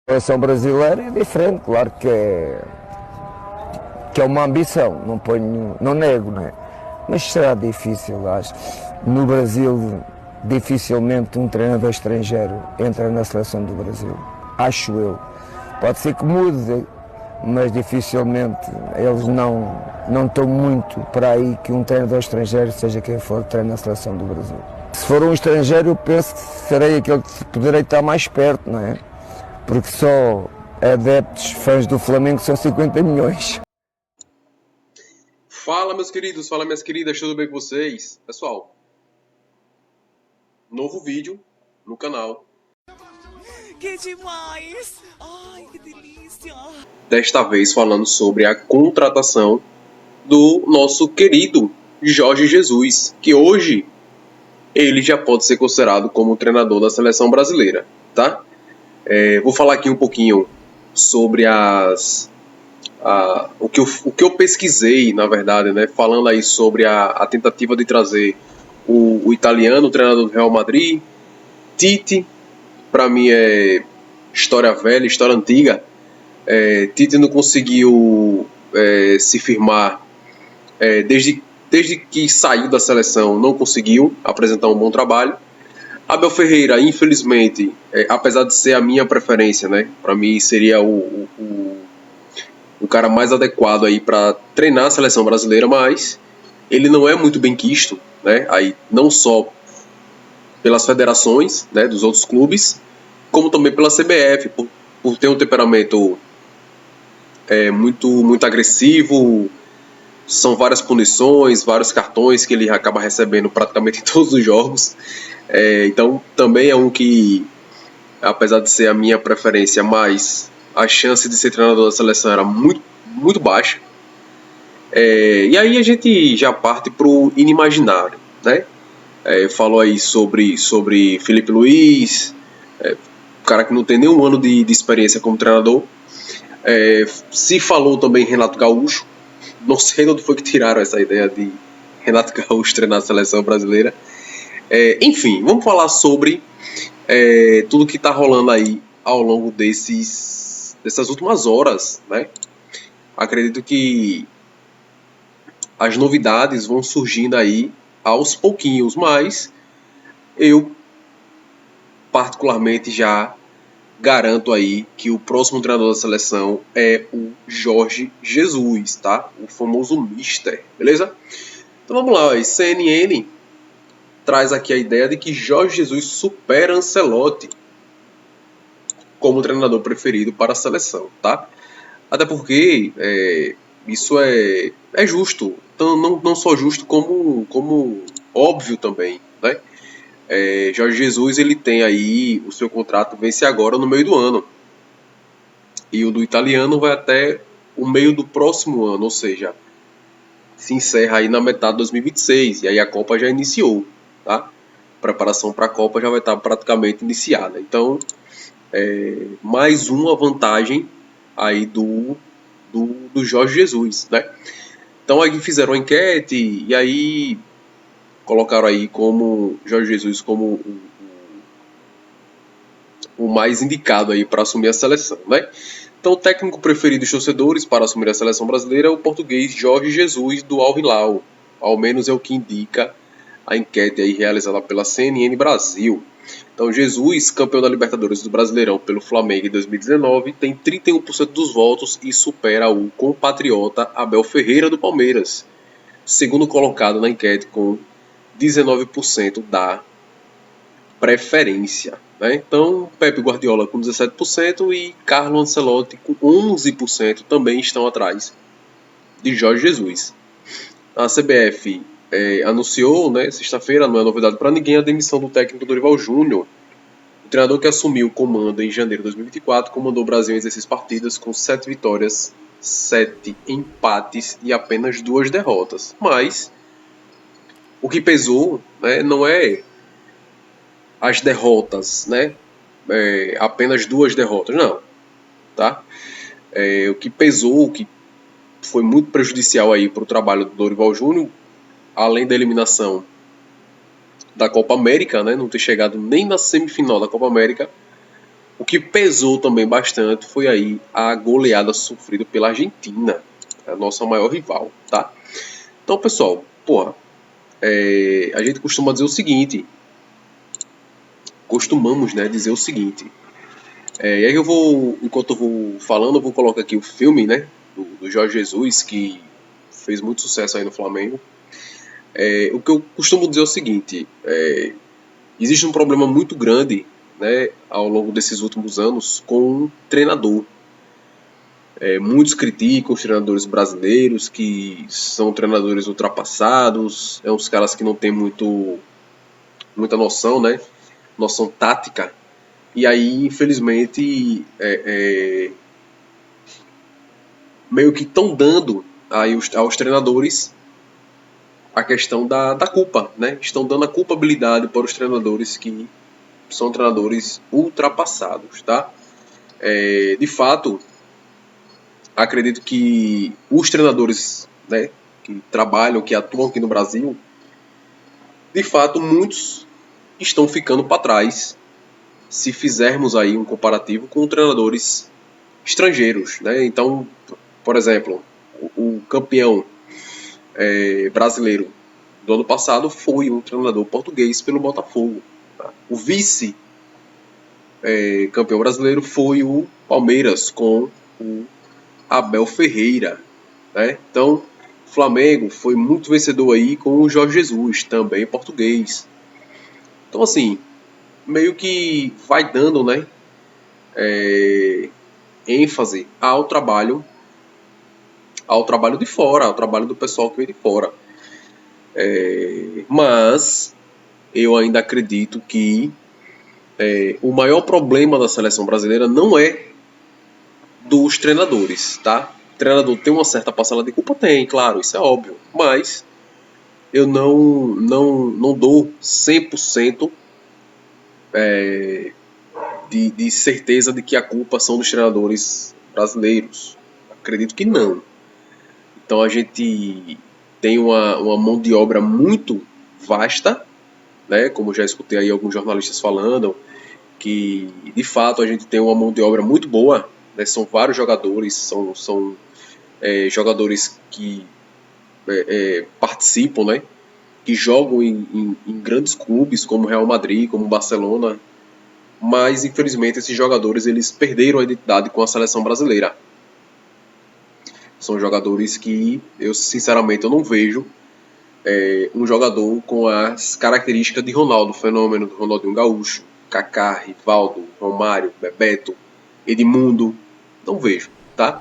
A seleção brasileira é diferente, claro que é uma ambição, não nego, não é? Mas será difícil, acho. No Brasil, dificilmente um treinador estrangeiro entra na seleção do Brasil, acho eu. Pode ser que mude, mas dificilmente eles não estão muito para aí que um treinador estrangeiro, seja quem for, treine na seleção do Brasil. Se for um estrangeiro, eu penso que serei aquele que poderei estar mais perto, não é? Porque só adeptos, fãs do Flamengo são 50 milhões. Fala, meus queridos, fala, minhas queridas, tudo bem com vocês? Pessoal, novo vídeo no canal. Que demais! Ai, que delícia! Desta vez falando sobre a contratação do nosso querido Jorge Jesus, que hoje ele já pode ser considerado como treinador da seleção brasileira, tá? Vou falar aqui um pouquinho sobre o que eu pesquisei, na verdade, né? Falando aí sobre a tentativa de trazer o italiano, o treinador do Real Madrid, Tite. Para mim é história velha, história antiga. Tite não conseguiu se firmar desde que saiu da seleção, não conseguiu apresentar um bom trabalho. Abel Ferreira, infelizmente, apesar de ser a minha preferência, né, para mim seria o cara mais adequado aí para treinar a seleção brasileira, mas ele não é muito bem quisto, né, aí não só pelas federações, né, dos outros clubes, como também pela CBF, por ter um temperamento muito agressivo. São várias punições, vários cartões que ele acaba recebendo praticamente em todos os jogos. Então também é um que, apesar de ser a minha preferência, mas a chance de ser treinador da seleção era muito, muito baixa. E aí a gente já parte para o inimaginário, né? Falou aí sobre Felipe Luiz, cara que não tem nenhum ano de experiência como treinador. Se falou também Renato Gaúcho. Não sei de onde foi que tiraram essa ideia de Renato Gaúcho treinar a seleção brasileira. Enfim, vamos falar sobre tudo que está rolando aí ao longo dessas últimas horas, né? Acredito que as novidades vão surgindo aí aos pouquinhos, mas eu particularmente já garanto aí que o próximo treinador da seleção é o Jorge Jesus, tá? O famoso Mister, beleza? Então vamos lá, ó. CNN traz aqui a ideia de que Jorge Jesus supera Ancelotti como treinador preferido para a seleção, tá? Até porque isso é justo, então, não só justo como óbvio também, né? Jorge Jesus ele tem aí o seu contrato vence agora no meio do ano e o do italiano vai até o meio do próximo ano, ou seja, se encerra aí na metade de 2026 e aí a Copa já iniciou, tá? A preparação para a Copa já vai estar praticamente iniciada. Então, mais uma vantagem aí do Jorge Jesus, né? Então aí fizeram uma enquete e aí colocaram aí como Jorge Jesus como o mais indicado aí para assumir a seleção, né? Então o técnico preferido dos torcedores para assumir a seleção brasileira é o português Jorge Jesus do Al Hilal, ao menos é o que indica a enquete aí realizada pela CNN Brasil. Então Jesus, campeão da Libertadores do Brasileirão pelo Flamengo em 2019, tem 31% dos votos e supera o compatriota Abel Ferreira do Palmeiras, segundo colocado na enquete com 19% da preferência, né? Então Pepe Guardiola com 17% e Carlo Ancelotti com 11% também estão atrás de Jorge Jesus. A CBF anunciou, né, sexta-feira, não é novidade para ninguém, a demissão do técnico Dorival Júnior. O treinador que assumiu o comando em janeiro de 2024 comandou o Brasil em 16 partidas com 7 vitórias, 7 empates e apenas 2 derrotas. Mas o que pesou, né, não é as derrotas, né? Apenas 2 derrotas, não. Tá? O que pesou, o que foi muito prejudicial aí para o trabalho do Dorival Júnior, além da eliminação da Copa América, né, não ter chegado nem na semifinal da Copa América, O que pesou também bastante foi aí a goleada sofrida pela Argentina, a nossa maior rival, tá? Então, pessoal, porra, a gente costuma dizer o seguinte, costumamos, né, dizer o seguinte, e aí enquanto eu vou falando, eu vou colocar aqui o filme, né, do Jorge Jesus, que fez muito sucesso aí no Flamengo. O que eu costumo dizer é o seguinte, existe um problema muito grande, né, ao longo desses últimos anos com o treinador. Muitos criticam os treinadores brasileiros, que são treinadores ultrapassados, uns caras que não têm muita noção, né, noção tática. E aí, infelizmente, meio que estão dando aí aos treinadores a questão da culpa, né? Estão dando a culpabilidade para os treinadores que são treinadores ultrapassados, tá? De fato, acredito que os treinadores, né, que trabalham, que atuam aqui no Brasil, de fato, muitos estão ficando para trás se fizermos aí um comparativo com treinadores estrangeiros, né? Então, por exemplo, o campeão brasileiro do ano passado foi um treinador português pelo Botafogo. Tá? O vice campeão brasileiro foi o Palmeiras com o Abel Ferreira. Né? Então, o Flamengo foi muito vencedor aí com o Jorge Jesus, também português. Então, assim, meio que vai dando, né, ênfase ao trabalho de fora, ao trabalho do pessoal que vem de fora. Mas eu ainda acredito que o maior problema da seleção brasileira não é dos treinadores, tá? O treinador tem uma certa parcela de culpa? Tem, claro, isso é óbvio. Mas eu não dou 100% de certeza de que a culpa são dos treinadores brasileiros. Acredito que não. Então a gente tem uma mão de obra muito vasta, né? Como já escutei aí alguns jornalistas falando, que de fato a gente tem uma mão de obra muito boa, né? São vários jogadores, são jogadores que participam, né? Que jogam em grandes clubes como Real Madrid, como Barcelona, mas infelizmente esses jogadores eles perderam a identidade com a seleção brasileira. São jogadores que eu sinceramente eu não vejo um jogador com as características de Ronaldo Fenômeno, do Ronaldinho Gaúcho, Kaká, Rivaldo, Romário, Bebeto, Edmundo. Não vejo, tá?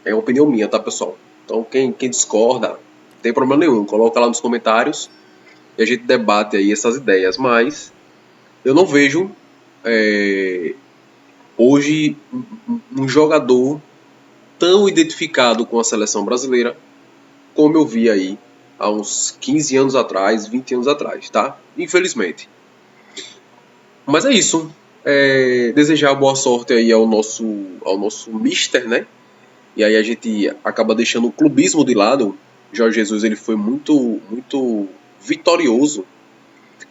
É uma opinião minha, tá, pessoal? Então quem discorda, não tem problema nenhum, coloca lá nos comentários e a gente debate aí essas ideias, mas eu não vejo hoje um jogador tão identificado com a seleção brasileira como eu vi aí há uns 15 anos atrás, 20 anos atrás, tá? Infelizmente. Mas é isso. Desejar boa sorte aí ao nosso mister, né? E aí a gente acaba deixando o clubismo de lado. Jorge Jesus ele foi muito vitorioso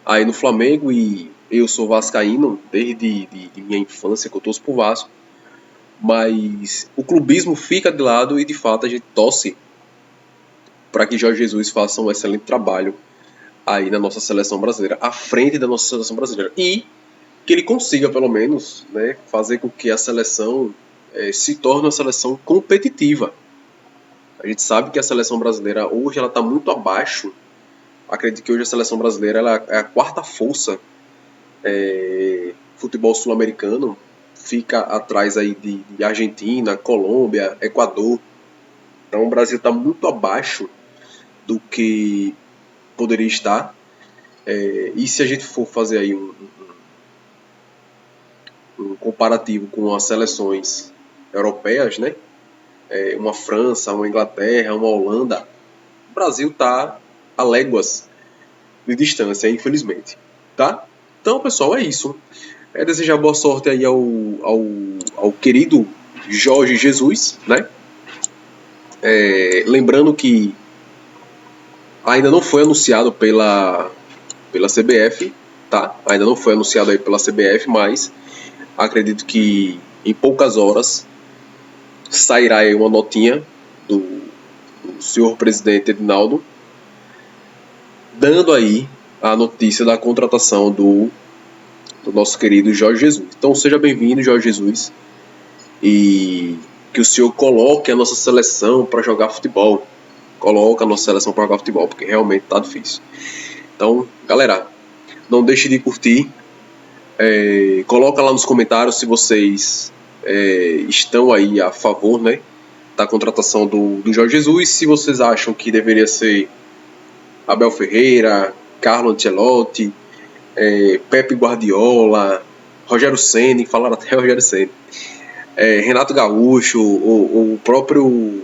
aí no Flamengo e eu sou vascaíno desde de minha infância que eu torço pro Vasco. Mas o clubismo fica de lado e de fato a gente torce para que Jorge Jesus faça um excelente trabalho aí na nossa seleção brasileira, à frente da nossa seleção brasileira. E que ele consiga, pelo menos, né, fazer com que a seleção se torne uma seleção competitiva. A gente sabe que a seleção brasileira hoje ela está muito abaixo. Acredito que hoje a seleção brasileira ela é a quarta força futebol sul-americano. Fica atrás aí de Argentina, Colômbia, Equador. Então o Brasil está muito abaixo do que poderia estar. E se a gente for fazer aí um comparativo com as seleções europeias, né? Uma França, uma Inglaterra, uma Holanda, o Brasil está a léguas de distância, infelizmente. Tá? Então, pessoal, é isso. Desejar boa sorte aí ao querido Jorge Jesus, né? Lembrando que ainda não foi anunciado pela CBF, tá? Ainda não foi anunciado aí pela CBF, mas Acredito que em poucas horas sairá aí uma notinha do senhor presidente Edinaldo, dando aí a notícia da contratação do nosso querido Jorge Jesus. Então seja bem-vindo, Jorge Jesus, e que o senhor coloque a nossa seleção para jogar futebol. Coloca a nossa seleção para jogar futebol, porque realmente tá difícil. Então, galera, não deixe de curtir. Coloca lá nos comentários se vocês estão aí a favor, né, da contratação do Jorge Jesus. Se vocês acham que deveria ser Abel Ferreira, Carlo Ancelotti, Pepe Guardiola, Rogério Ceni, falaram até Rogério Ceni, Renato Gaúcho, ou o próprio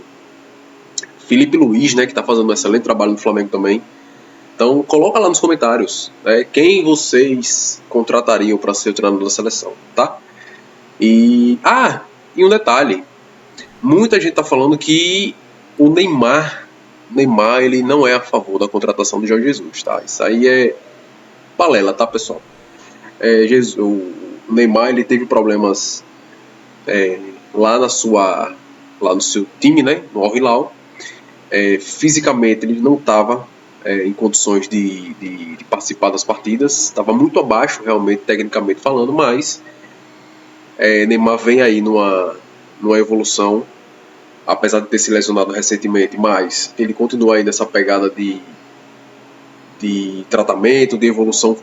Felipe Luiz, né, que está fazendo um excelente trabalho no Flamengo também. Então coloca lá nos comentários, né, quem vocês contratariam para ser o treinador da seleção, tá? E um detalhe, muita gente está falando que o Neymar ele não é a favor da contratação do Jorge Jesus, tá? Isso aí é balela, tá, pessoal? O Neymar ele teve problemas lá no seu time, né, no Al Hilal. Fisicamente ele não estava em condições de participar das partidas, estava muito abaixo realmente, tecnicamente falando, mas Neymar vem aí numa evolução, apesar de ter se lesionado recentemente, mas ele continua aí nessa pegada de tratamento, de evolução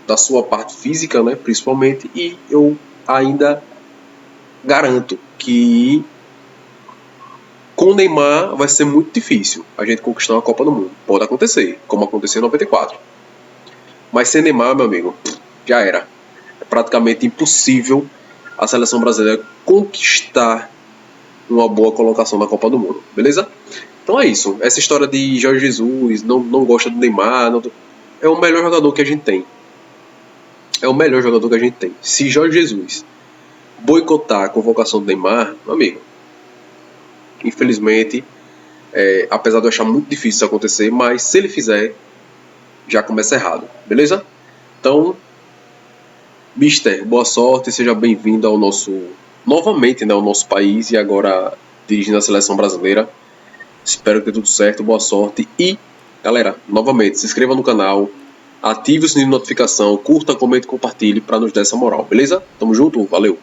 da sua parte física, né, principalmente, e eu ainda garanto que com o Neymar vai ser muito difícil a gente conquistar uma Copa do Mundo. Pode acontecer, como aconteceu em 94. Mas sem Neymar, meu amigo, já era. É praticamente impossível a seleção brasileira conquistar uma boa colocação na Copa do Mundo, beleza? Então é isso. Essa história de Jorge Jesus, não gosta do Neymar, é o melhor jogador que a gente tem. É o melhor jogador que a gente tem. Se Jorge Jesus boicotar a convocação do Neymar, meu amigo, infelizmente, apesar de eu achar muito difícil isso acontecer, mas se ele fizer, já começa errado, beleza? Então, Mister, boa sorte, seja bem-vindo ao novamente, né, ao nosso país, e agora dirigindo a seleção brasileira. Espero que dê tudo certo, boa sorte. E, galera, novamente, se inscreva no canal, ative o sininho de notificação, curta, comente e compartilhe para nos dar essa moral, beleza? Tamo junto, valeu!